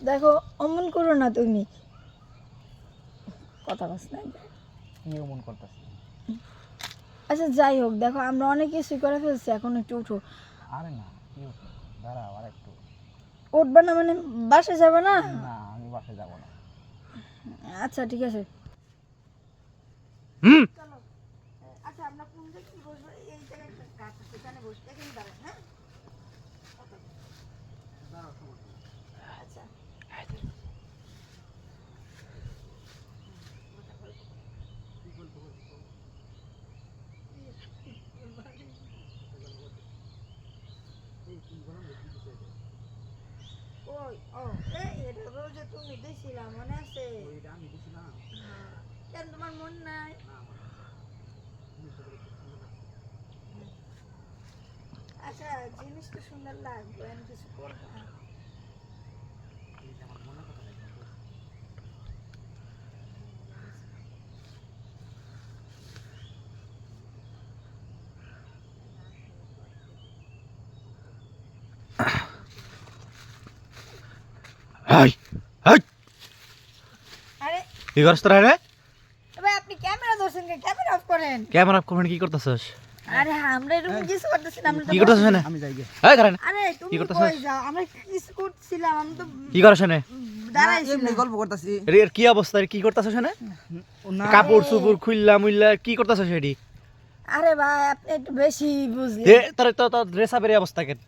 দেখো অমন করো না তুমি, কথা বস না। কি মন করতেছিস? আচ্ছা যাই হোক, দেখো আমরা অনেক কিছু করে ফেলছি, এখন একটু উঠো। আরে না, কি উঠো, দাঁড়াও আর একটু। উঠবে না মানে বাসে যাবে না? না, আমি বাসায় যাব না। আচ্ছা ঠিক আছে। হুম, চলো। আচ্ছা আমরা কোন জায়গায় বসবো? এই জায়গায় একটা গাছ আছে, এখানে বসবো। এখানে দাঁড়ান, হ্যাঁ? আচ্ছা। ওই ও এই এটা রোজ তুমি দিছিলা, মনে আছে? ওইটা আমি দিছিলাম। হ্যাঁ। কেন তোমার মন নাই? আচ্ছা জিনিস তো সুন্দর লাগবে, আমি কিছু করবো না। হাই হাই, আরে কি করছ তোরা রে? ভাই আপনি ক্যামেরা ধরছেন, ক্যামেরা অফ করেন। ক্যামেরা অফ করে কি করতেছস? আরে আমরা এরকম কিছু করতেছি না, আমরা তো কি করতেছস না? আমি যাই গে। এই দাঁড়ান। আরে তুমি কি করতেছস? কই যাও? আমরা কিছু করছিলাম, আমি তো কি করছ না? দাঁড়াইছি এমনি না। গল্প করতেছি। এর কি অবস্থা? কি করতেছস না? কাপড় চুপড় খুললা মুইল্লা কি করতেছস এডি? আরে ভাই আপনি একটু বেশি বুঝলেন। দে তোর তো ড্রেস আপের অবস্থা কেন?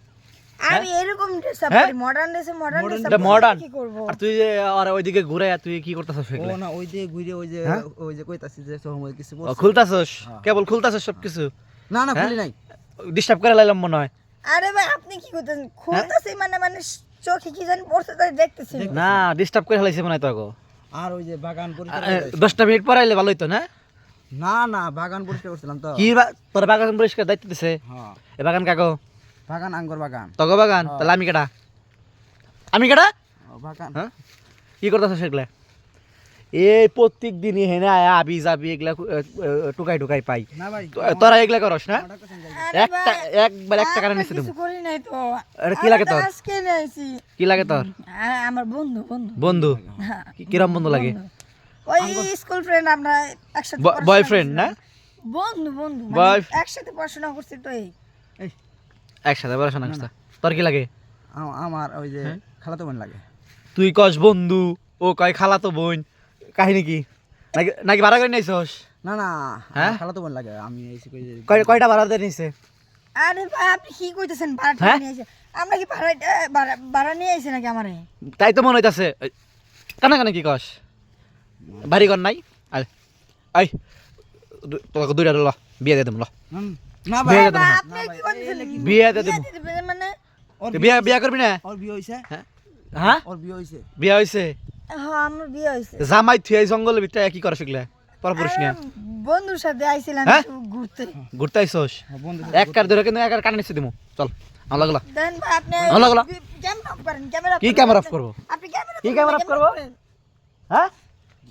আমি এরকম ড্রেস আপ হ্যাঁ? করি, মডার্ন ড্রেসে মডার্ন ড্রেস এটা মডার্ন। কি করব? আর তুই যে আর ওইদিকে ঘুরে তুই কি করতেছস ও সেগুলা? না, ওই যে ঘুরে হ্যাঁ? ওই যে কইতাছি যে সময় কিছু ও বলছি। খুলতাছস? হ্যাঁ। কেবল খুলতাছস সবকিছু? না না, হ্যাঁ? খুলি নাই। ডিস্টার্ব করে লাইলাম মনে হয়। আরে ভাই আপনি কি করতেছেন? খুলতাছি মানে চোখে কি জানি পড়ছে তাই দেখতেছি। না ডিস্টার্ব করে ফেলাইছে মনে হয় তোকে। আর ওই যে বাগান পরিষ্কার করে দিয়েছি। 10টা মিনিট পর আইলে ভালো হইতো না? না না, বাগান পরিষ্কার করছিলাম তো। কি তোর বাগান পরিষ্কার দায়িত্ব দিছে? হ্যাঁ, এ বাগান কাকো? বাগান আঙ্গুর বাগান। তগো বাগান? হ্যাঁ। তাহলে আমি কেডা? আমি কেডা? ও, বাগান। হ্যাঁ? কি করতেছ সেগুলা? এই প্রত্যেক দিনই হেনে আয়া আবি যাবি এগুলা টুকাই টুকাই পাই। না ভাই, তোরা এগুলা করস না? আমার কাছে যাই। আরে একটা ভাই, একবার 1 টাকা আমরা নিছে তুমি। কিছু করি নাই তো। আরে কি লাগে আমরা তো তোর? আজকে নিয়েছি। কি লাগে তোর? আমার বন্ধু বন্ধু। বন্ধু? হ্যাঁ, কিরম বন্ধু লাগে? ওই স্কুল ফ্রেন্ড, আমরা একসাথে পড়াশোনা বয়ফ্রেন্ড না? করছি। বন্ধু বন্ধু মানে Boy- একসাথে পড়াশোনা করছি তো এই। একসাথে পড়াশোনা করছ? তোর কি লাগে? আমার ওই যে খালাতো বোন লাগে। তুই কস বন্ধু, ও কয় খালাতো বোন। কাহিনী কি? নাকি নাকি ভাড়া করে নিয়েছস? না না, হ্যাঁ? খালাতো বোন লাগে। আমি এসে কই যে কয়টা ভাড়া দিয়ে নিছে? আরে ভাই আপনি কি কইতেছেন? ভাড়া হ্যাঁ? নিয়ে আইছে? আমরা কি ভাড়া নিয়ে আইছি নাকি আমারে? তাই তো মনে হইতাছে। কানে কানে কি কস? বাড়ি ঘর নাই? আয় আয়, তোকে দুইটা ল বিয়ে দিয়ে দেব ল। না বিয়ে ভাই, দিয়ে দেব। আপনি কি কইতেছেন? বিয়ে দিয়ে দেব। দিতে হবে মানে ওর তুই বিয়ে করবি না? ওর বিয়ে হইছে। হ্যাঁ ওর বিয়ে হইছে। বিয়ে হয়েছে? হ্যাঁ আমার বিয়ে হইছে। জামাই তুই এই জঙ্গলের ভিতরে কি করে শিখলে? পরপুরুষ নিয়ে আমরা বন্ধুর সাথে আইছিলাম হ্যাঁ? একটু ঘুরতে। ঘুরতে আইসস? বন্ধু এক কার ধরে কিন্তু এক আর কানে নিচ্ছে দিমু। চল আমার লাগলা। দেন ভাই আপনি ভালো, ভালো। ক্যামেরা অফ করেন, ক্যামেরা কি ক্যামেরা অফ করবো? আপনি ক্যামেরা কি ক্যামেরা অফ করবো? হ্যাঁ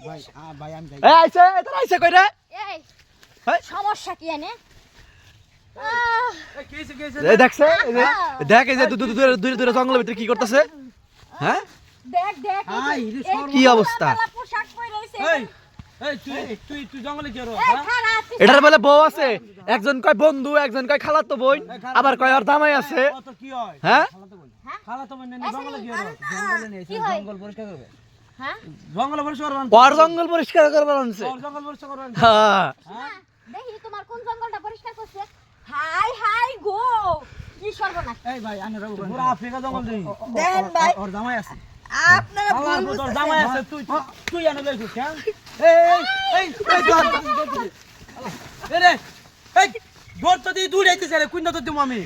ভাই, ভাই আমি যাই। এই আইছে তোরা আইছে কই রে? এই হ্যাঁ? সমস্যা কি এনে এই দেখছে এই যে দেখ এই যে দূরে দূরে জঙ্গলের ভিতরে কি করতেছে? হ্যাঁ দেখ দেখ এই যে- হাই, রে, এই কি অবস্থা? খোলামেলা পোশাক পরে রইছে। তুই জঙ্গলে কি করো? এই খাড়া তুই এটার বলে বউ আছে, একজন কয় বন্ধু, একজন কয় খালাতো বোন, আবার কয় আর জামাই আছে। কি হয়? হ্যাঁ খালাতো বোন জঙ্গলে কি করো? জঙ্গলে নিয়ে কি হয়? জঙ্গল পরিষ্কার করবে। হ্যাঁ জঙ্গল পরিষ্কার করবেন। ওর জঙ্গল পরিষ্কার করবার আনছে। জঙ্গল পরিষ্কার করবেন। হ্যাঁ দেখি তোমার কোন জঙ্গলটা পরিষ্কার করছে। হাই হাই গো কি সর্বনাশ। এই ভাই আনে রাখো। পুরো আফ্রিকা জঙ্গল দেই। দেন ভাই ওর জামাই আছে। আপনারা আমার ভুল তোর বুঝতেছেন। জামাই আছে, তুই আনে লইছিস কেন? এই ধর। এই রে, এই ধর তো দি দূর আইতেছে রে, কুইন্দা তো দিমু আমি।